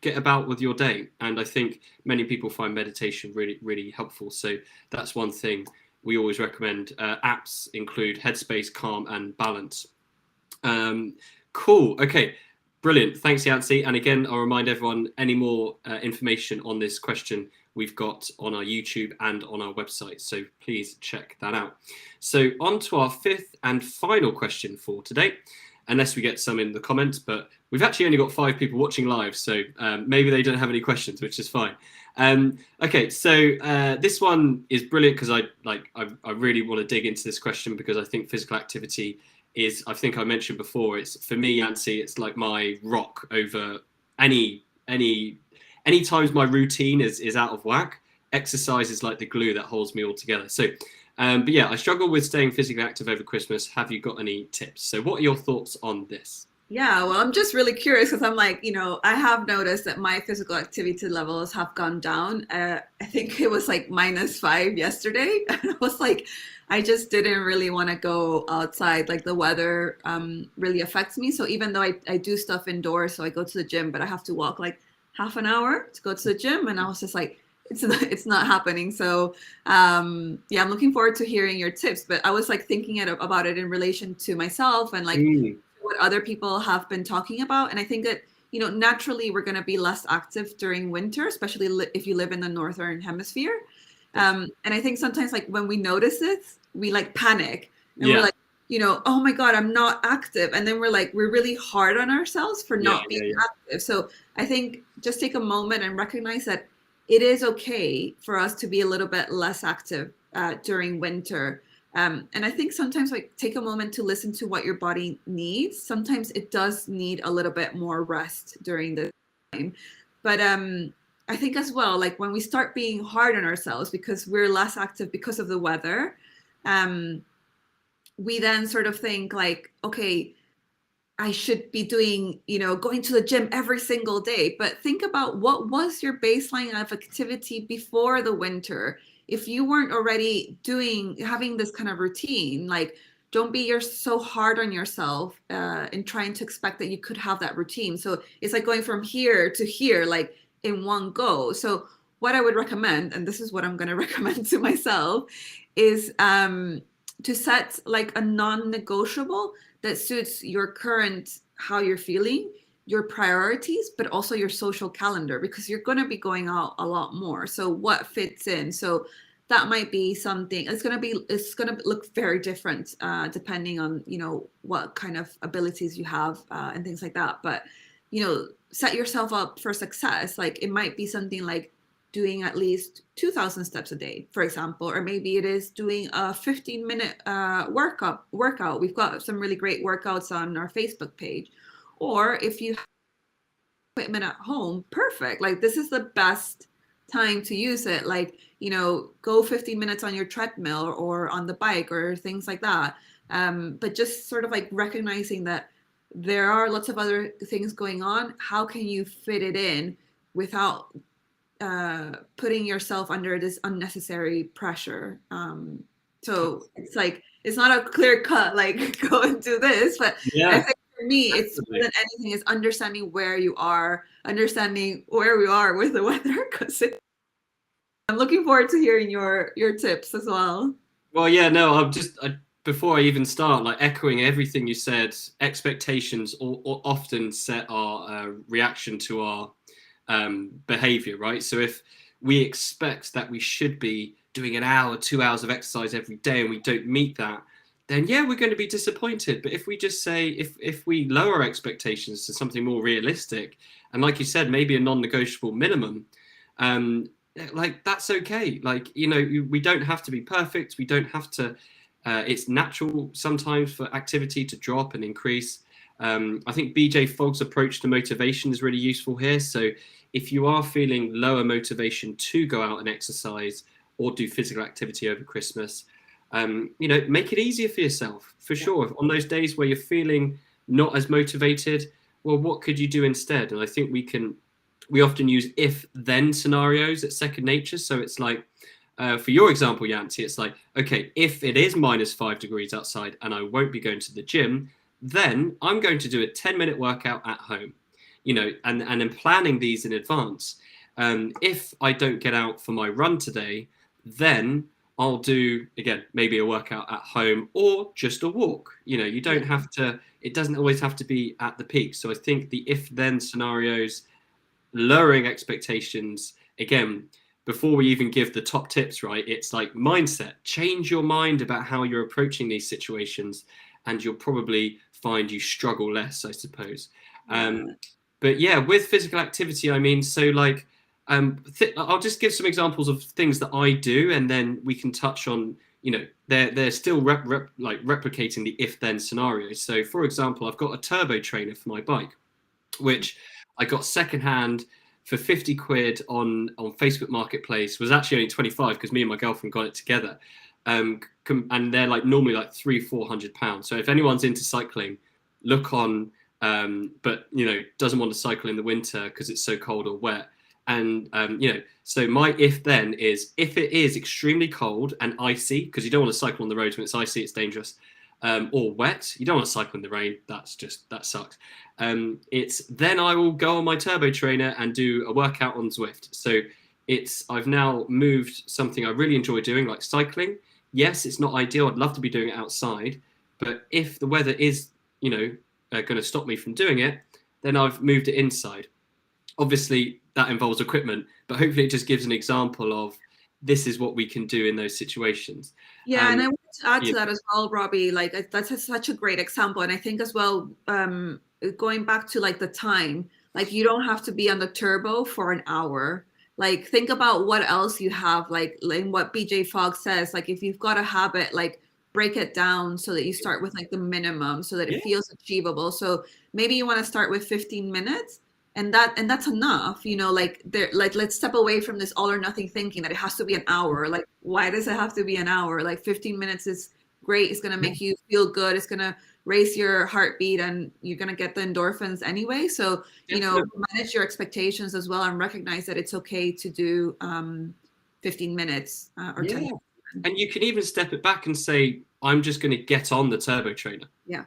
get about with your day. And I think many people find meditation really, really helpful. So that's one thing we always recommend. Apps include Headspace, Calm, and Balance. Cool. Okay. Brilliant. Thanks, Yancy. And again, I'll remind everyone, any more information on this question we've got on our YouTube and on our website. So please check that out. So on to our fifth and final question for today, unless we get some in the comments, but we've actually only got 5 people watching live. So maybe they don't have any questions, which is fine. Okay, so this one is brilliant because I really want to dig into this question, because I think physical activity is, I think I mentioned before, it's for me, Yancy, it's like my rock over any times my routine is out of whack. Exercise is like the glue that holds me all together. So, but yeah, I struggle with staying physically active over Christmas. Have you got any tips? So what are your thoughts on this? Yeah, well, I'm just really curious, because I'm like, I have noticed that my physical activity levels have gone down. I think it was like -5 yesterday. And I was like, I just didn't really want to go outside. Like the weather really affects me. So even though I do stuff indoors, so I go to the gym, but I have to walk like half an hour to go to the gym. And I was just like, it's not happening. So yeah, I'm looking forward to hearing your tips. But I was like thinking about it in relation to myself and like what other people have been talking about. And I think that, naturally we're going to be less active during winter, especially if you live in the Northern Hemisphere. And I think sometimes like when we notice it, we like panic and we're like, oh my God, I'm not active. And then we're really hard on ourselves for not being active. So I think just take a moment and recognize that it is okay for us to be a little bit less active during winter. And I think sometimes like take a moment to listen to what your body needs. Sometimes it does need a little bit more rest during the time. But I think as well, like when we start being hard on ourselves because we're less active because of the weather, we then sort of think like, okay, I should be doing, going to the gym every single day. But think about what was your baseline of activity before the winter. If you weren't already having this kind of routine, like don't be so hard on yourself in trying to expect that you could have that routine. So it's like going from here to here, like in one go. So what I would recommend, and this is what I'm going to recommend to myself, is to set like a non-negotiable that suits your current, how you're feeling. your priorities, but also your social calendar, because you're going to be going out a lot more. So what fits in? So that might be something. It's going to look very different depending on, you know, what kind of abilities you have and things like that. But, you know, set yourself up for success. Like it might be something like doing at least 2,000 steps a day, for example, or maybe it is doing a 15-minute workout. We've got some really great workouts on our Facebook page. Or if you have equipment at home, perfect. Like this is the best time to use it. Like, you know, go 15 minutes on your treadmill or on the bike or things like that. But just sort of like recognizing that there are lots of other things going on. How can you fit it in without putting yourself under this unnecessary pressure? So it's like, it's not a clear cut, like go and do this, but I think for me, it's more than anything is understanding where you are, understanding where we are with the weather, because I'm looking forward to hearing your tips as well. Well, yeah, no, before I even start, like echoing everything you said, expectations often set our reaction to our behavior, right? So if we expect that we should be doing an hour, 2 hours of exercise every day and we don't meet that, then yeah, we're going to be disappointed. But if we just say, if we lower expectations to something more realistic, and like you said, maybe a non-negotiable minimum, like that's okay. Like, you know, we don't have to be perfect. We don't have to, it's natural sometimes for activity to drop and increase. I think BJ Fogg's approach to motivation is really useful here. So if you are feeling lower motivation to go out and exercise or do physical activity over Christmas, you know, make it easier for yourself, for sure. On those days where you're feeling not as motivated, well, what could you do instead? And I think we often use if-then scenarios at Second Nature. So it's like, for your example, Yancy, it's like, okay, if it is -5 degrees outside and I won't be going to the gym, then I'm going to do a 10-minute workout at home, you know, and then planning these in advance. If I don't get out for my run today, then I'll do, again, maybe a workout at home or just a walk. You know, you don't have to, it doesn't always have to be at the peak. So I think the if-then scenarios, lowering expectations, again, before we even give the top tips, right, it's like mindset. Change your mind about how you're approaching these situations and you'll probably find you struggle less, I suppose. But yeah, with physical activity, I mean, so like, I'll just give some examples of things that I do, and then we can touch on, you know, they're still replicating the if-then scenarios. So, for example, I've got a turbo trainer for my bike, which I got secondhand for 50 quid on Facebook Marketplace. Was actually only 25 because me and my girlfriend got it together. And they're like normally like £300-400. So if anyone's into cycling, look on. But you know, doesn't want to cycle in the winter because it's so cold or wet. And, you know, so my if then is if it is extremely cold and icy, because you don't want to cycle on the roads when it's icy, it's dangerous, or wet, you don't want to cycle in the rain. That sucks. It's then I will go on my turbo trainer and do a workout on Zwift. So I've now moved something I really enjoy doing, like cycling. Yes, it's not ideal. I'd love to be doing it outside. But if the weather is, you know, going to stop me from doing it, then I've moved it inside. Obviously, that involves equipment, but hopefully it just gives an example of this is what we can do in those situations. Yeah, and I want to add to that as well, Robbie. Like that's such a great example, and I think as well, going back to like the time, like you don't have to be on the turbo for an hour. Like think about what else you have, like in what BJ Fogg says. Like if you've got a habit, like break it down so that you start with like the minimum, so that it feels achievable. So maybe you want to start with 15 minutes. And that's enough, you know, like let's step away from this all or nothing thinking that it has to be an hour. Like, why does it have to be an hour? Like 15 minutes is great. It's going to make you feel good. It's going to raise your heartbeat and you're going to get the endorphins anyway. So, you know, manage your expectations as well and recognize that it's okay to do 15 minutes or 10 minutes. And you can even step it back and say, I'm just going to get on the turbo trainer. Yeah.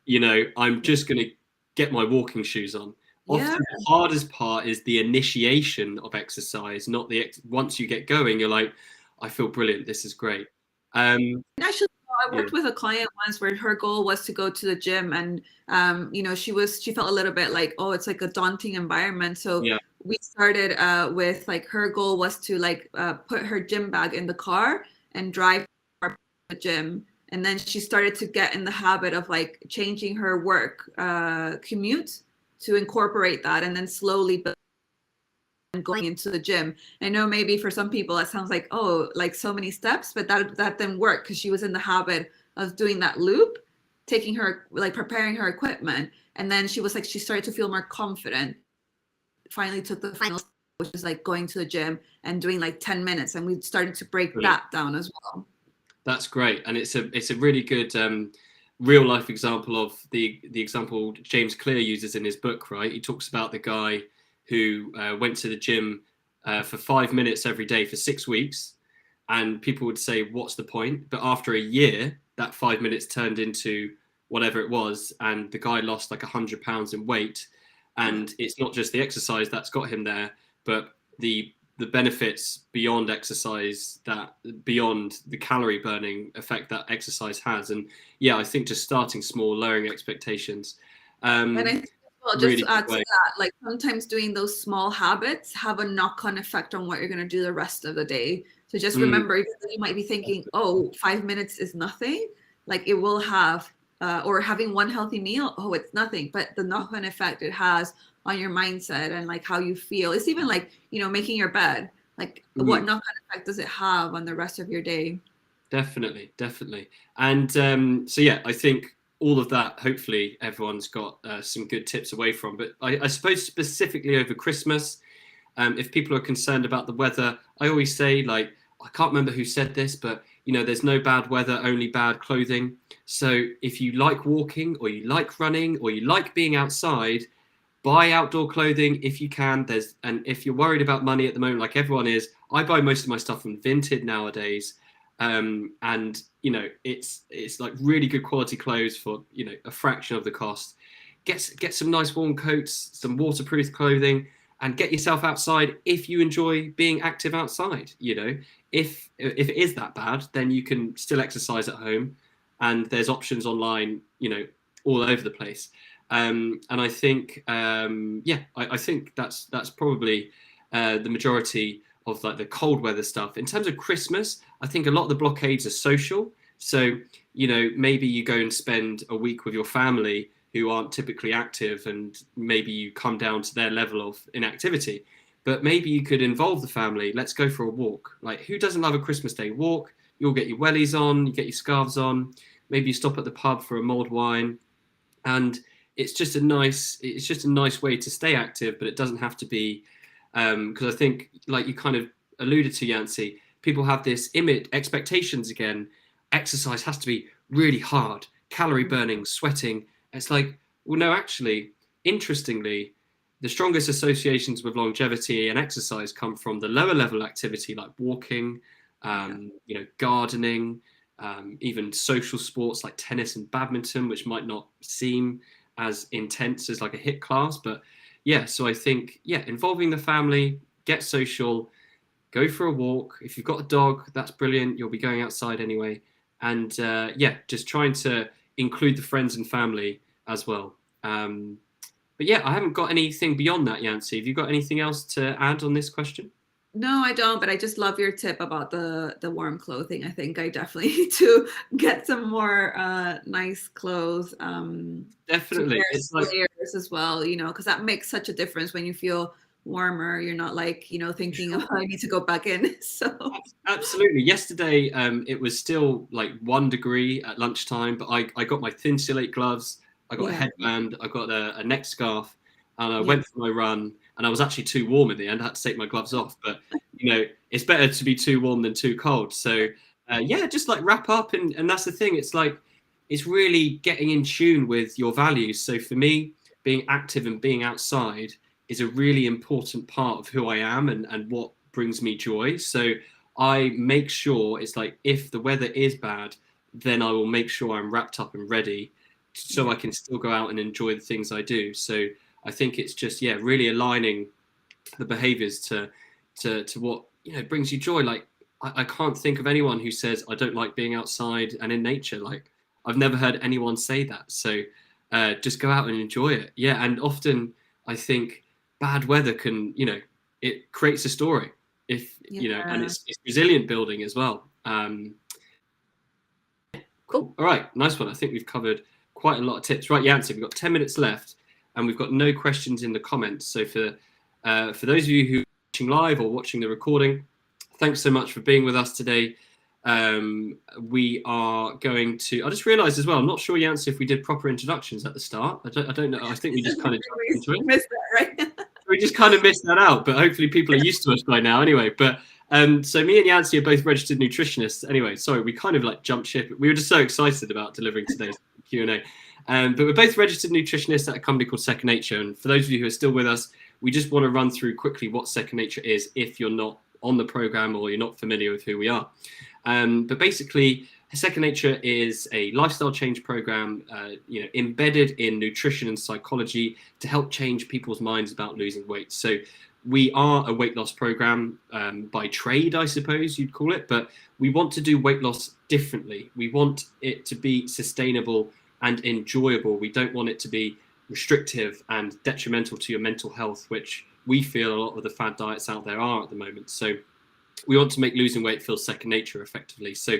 You know, I'm just going to get my walking shoes on. Often the hardest part is the initiation of exercise, not once you get going, you're like, I feel brilliant. This is great. Actually, I worked with a client once where her goal was to go to the gym, and she felt a little bit like, oh, it's like a daunting environment. So we started with like her goal was to like put her gym bag in the car and drive to the gym. And then she started to get in the habit of like changing her work commute to incorporate that, and then slowly going into the gym. I know maybe for some people that sounds like, oh, like so many steps, but that didn't work because she was in the habit of doing that loop, taking her, like preparing her equipment. And then she started to feel more confident. Finally took the final step, which is like going to the gym and doing like 10 minutes. And we started to break that down as well. That's great. And it's a really good real life example of the example James Clear uses in his book, right? He talks about the guy who went to the gym for 5 minutes every day for 6 weeks. And people would say, what's the point? But after a year, that 5 minutes turned into whatever it was. And the guy lost like 100 pounds in weight. And it's not just the exercise that's got him there, but the benefits beyond exercise, that beyond the calorie burning effect that exercise has. And yeah, I think just starting small, lowering expectations. And I think just really to add to that, like sometimes doing those small habits have a knock-on effect on what you're going to do the rest of the day. So just remember, even though you might be thinking, oh, 5 minutes is nothing, like it will have, or having one healthy meal, oh, it's nothing. But the knock-on effect it has on your mindset and like how you feel. It's even like, making your bed, like what knock-on effect does it have on the rest of your day? Definitely. And so, yeah, I think all of that, hopefully everyone's got some good tips away from. But I suppose specifically over Christmas, if people are concerned about the weather, I always say, like, I can't remember who said this, but, there's no bad weather, only bad clothing. So if you like walking or you like running or you like being outside, buy outdoor clothing if you can. And if you're worried about money at the moment, like everyone is, I buy most of my stuff from Vinted nowadays. And it's like really good quality clothes for a fraction of the cost. Get some nice warm coats, some waterproof clothing, and get yourself outside if you enjoy being active outside. If it is that bad, then you can still exercise at home, and there's options online all over the place. And I think I think that's probably the majority of like the cold weather stuff. In terms of Christmas, I think a lot of the blockades are social. So, maybe you go and spend a week with your family who aren't typically active, and maybe you come down to their level of inactivity. But maybe you could involve the family. Let's go for a walk. Like, who doesn't love a Christmas Day walk? You'll get your wellies on, you get your scarves on. Maybe you stop at the pub for a mulled wine. And it's just a nice way to stay active, but it doesn't have to be, because I think, like you kind of alluded to, Yancy, people have this image, expectations again. Exercise has to be really hard, calorie burning, sweating. It's like, well, no, actually, interestingly, the strongest associations with longevity and exercise come from the lower level activity like walking, gardening, even social sports like tennis and badminton, which might not seem as intense as like a HIIT class. But yeah, so I think, involving the family, get social, go for a walk. If you've got a dog, that's brilliant. You'll be going outside anyway. And just trying to include the friends and family as well. But yeah, I haven't got anything beyond that, Yancy. Have you got anything else to add on this question? No, I don't, but I just love your tip about the warm clothing. I think I definitely need to get some more nice clothes. Definitely. It's like layers as well, because that makes such a difference when you feel warmer. You're not like, thinking, oh, I need to go back in. So absolutely. Yesterday, it was still like 1 degree at lunchtime, but I got my thin silate gloves, I got a headband, I got a neck scarf, and I went for my run. And I was actually too warm in the end. I had to take my gloves off. But, it's better to be too warm than too cold. So, just like wrap up. And that's the thing. It's like, it's really getting in tune with your values. So for me, being active and being outside is a really important part of who I am and what brings me joy. So I make sure it's like, if the weather is bad, then I will make sure I'm wrapped up and ready so I can still go out and enjoy the things I do. So I think it's just, really aligning the behaviors to what, brings you joy. Like, I can't think of anyone who says, I don't like being outside and in nature. Like, I've never heard anyone say that. So just go out and enjoy it. Yeah. And often I think bad weather can, it creates a story if, and it's resilient building as well. Cool. All right. Nice one. I think we've covered quite a lot of tips. Right, Yancy, we've got 10 minutes left and we've got no questions in the comments. So for those of you who are watching live or watching the recording, thanks so much for being with us today. We are going to, I just realized as well, I'm not sure, Yancy, if we did proper introductions at the start. I don't know. I think we just kind of jumped into it. Missed that, right? We just kind of missed that out, but hopefully people are used to us by now anyway. But so me and Yancy are both registered nutritionists. Anyway, sorry, we kind of like jumped ship. We were just so excited about delivering today's Q&A. But we're both registered nutritionists at a company called Second Nature. And for those of you who are still with us, we just want to run through quickly what Second Nature is if you're not on the program or you're not familiar with who we are. But basically, Second Nature is a lifestyle change program, embedded in nutrition and psychology to help change people's minds about losing weight. So we are a weight loss program by trade, I suppose you'd call it, but we want to do weight loss differently. We want it to be sustainable and enjoyable. We don't want it to be restrictive and detrimental to your mental health, which we feel a lot of the fad diets out there are at the moment. So we want to make losing weight feel second nature effectively. So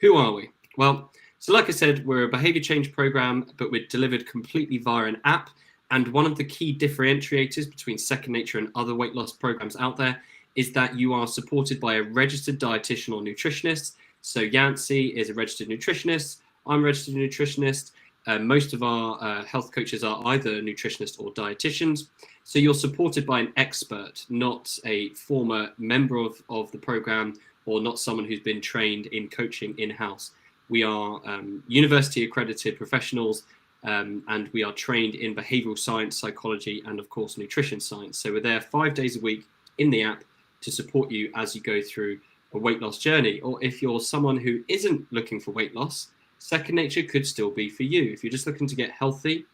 who are we? Well, so like I said, we're a behavior change program, but we're delivered completely via an app. And one of the key differentiators between Second Nature and other weight loss programs out there is that you are supported by a registered dietitian or nutritionist. So Yancy is a registered nutritionist. I'm a registered nutritionist. Most of our health coaches are either nutritionists or dietitians. So you're supported by an expert, not a former member of the program or not someone who's been trained in coaching in-house. We are university accredited professionals, and we are trained in behavioral science, psychology, and of course, nutrition science. So we're there 5 days a week in the app to support you as you go through a weight loss journey. Or if you're someone who isn't looking for weight loss, Second Nature could still be for you. If you're just looking to get healthy,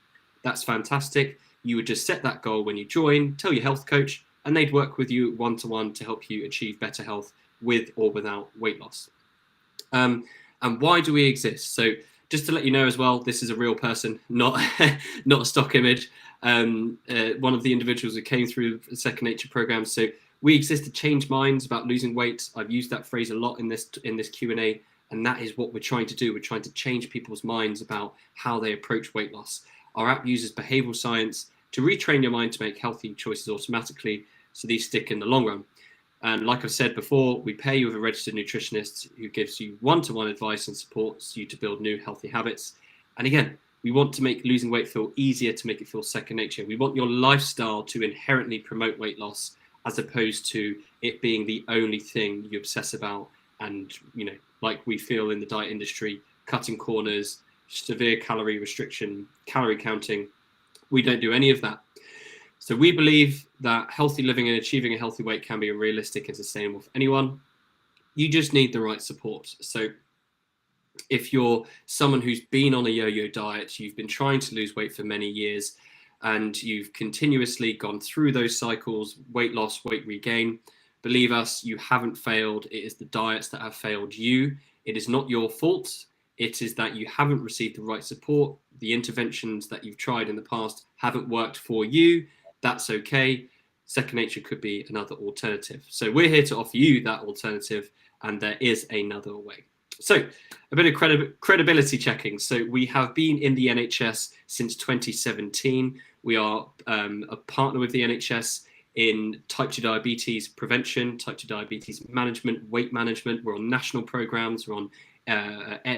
that's fantastic. You would just set that goal when you join, tell your health coach, and they'd work with you one-to-one to help you achieve better health with or without weight loss. And why do we exist? So just to let you know as well, this is a real person, not not a stock image. One of the individuals who came through the Second Nature program. So we exist to change minds about losing weight. I've used that phrase a lot in this Q&A, and that is what we're trying to do. We're trying to change people's minds about how they approach weight loss. Our app uses behavioral science to retrain your mind to make healthy choices automatically, so these stick in the long run. And like I've said before, we pair you with a registered nutritionist who gives you one-to-one advice and supports you to build new healthy habits. And again, we want to make losing weight feel easier, to make it feel second nature. We want your lifestyle to inherently promote weight loss, as opposed to it being the only thing you obsess about. And, like we feel in the diet industry, cutting corners, severe calorie restriction, calorie counting. We don't do any of that. So we believe that healthy living and achieving a healthy weight can be realistic and sustainable for anyone. You just need the right support. So if you're someone who's been on a yo-yo diet, you've been trying to lose weight for many years, and you've continuously gone through those cycles, weight loss, weight regain, believe us, you haven't failed. It is the diets that have failed you. It is not your fault. It is that you haven't received the right support. The interventions that you've tried in the past haven't worked for you. That's okay. Second Nature could be another alternative. So we're here to offer you that alternative, and there is another way. So a bit of credibility checking. So we have been in the NHS since 2017. We are a partner with the NHS in type 2 diabetes prevention, type 2 diabetes management, weight management. We're on national programs. We're on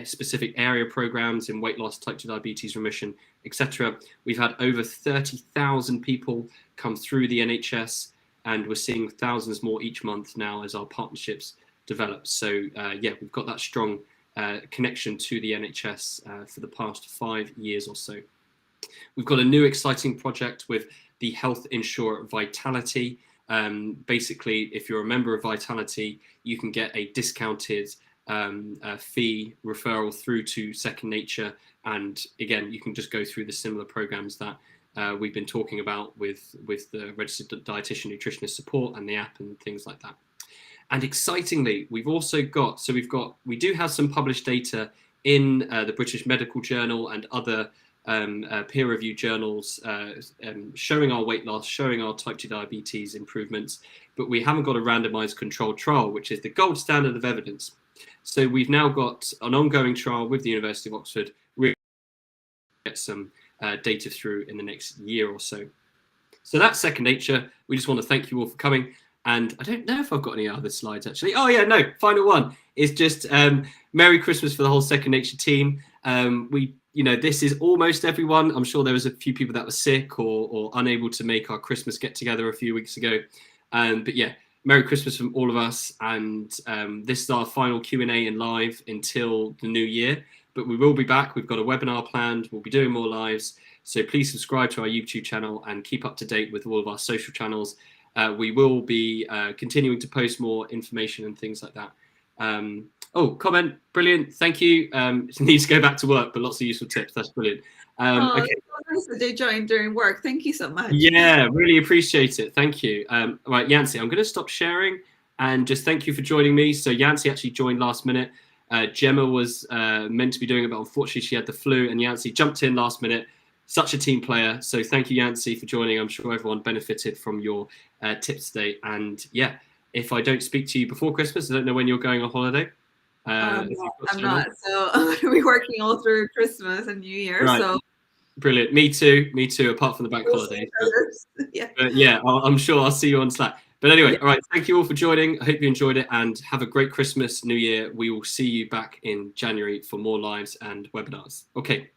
specific area programs in weight loss, type 2 diabetes remission, etc. We've had over 30,000 people come through the NHS, and we're seeing thousands more each month now as our partnerships develop. So yeah, we've got that strong connection to the NHS for the past 5 years or so. We've got a new exciting project with the health insurer Vitality. Basically, if you're a member of Vitality, you can get a discounted fee referral through to Second Nature, and again, you can just go through the similar programs that we've been talking about with the registered dietitian nutritionist support and the app and things like that. And excitingly, we do have some published data in the British Medical Journal and other peer-reviewed journals showing our weight loss, showing our type 2 diabetes improvements, but we haven't got a randomized controlled trial, which is the gold standard of evidence. So we've now got an ongoing trial with the University of Oxford. We're going to get some data through in the next year or so. So that's Second Nature. We just want to thank you all for coming. And I don't know if I've got any other slides, actually. Oh, yeah, no, final one is just Merry Christmas for the whole Second Nature team. This is almost everyone. I'm sure there was a few people that were sick or unable to make our Christmas get-together a few weeks ago. But yeah, Merry Christmas from all of us. And this is our final Q&A in live until the new year. But we will be back. We've got a webinar planned. We'll be doing more lives. So please subscribe to our YouTube channel and keep up to date with all of our social channels. We will be continuing to post more information and things like that. Comment, brilliant, thank you. Need to go back to work, but lots of useful tips. That's brilliant. Okay. So nice that they joined during work. Thank you so much. Yeah, really appreciate it. Thank you. Right, Yancy, I'm going to stop sharing and just thank you for joining me. So Yancy actually joined last minute. Gemma was meant to be doing it, but unfortunately she had the flu, and Yancy jumped in last minute. Such a team player. So thank you, Yancy, for joining. I'm sure everyone benefited from your tips today. And yeah, if I don't speak to you before Christmas, I don't know when you're going on holiday. I'm not. So I'm going to be working all through Christmas and New Year. Right. So brilliant. Me too, apart from the bank holiday. Yeah, I'm sure I'll see you on Slack. But anyway, all right, thank you all for joining. I hope you enjoyed it and have a great Christmas, New Year. We will see you back in January for more lives and webinars. Okay.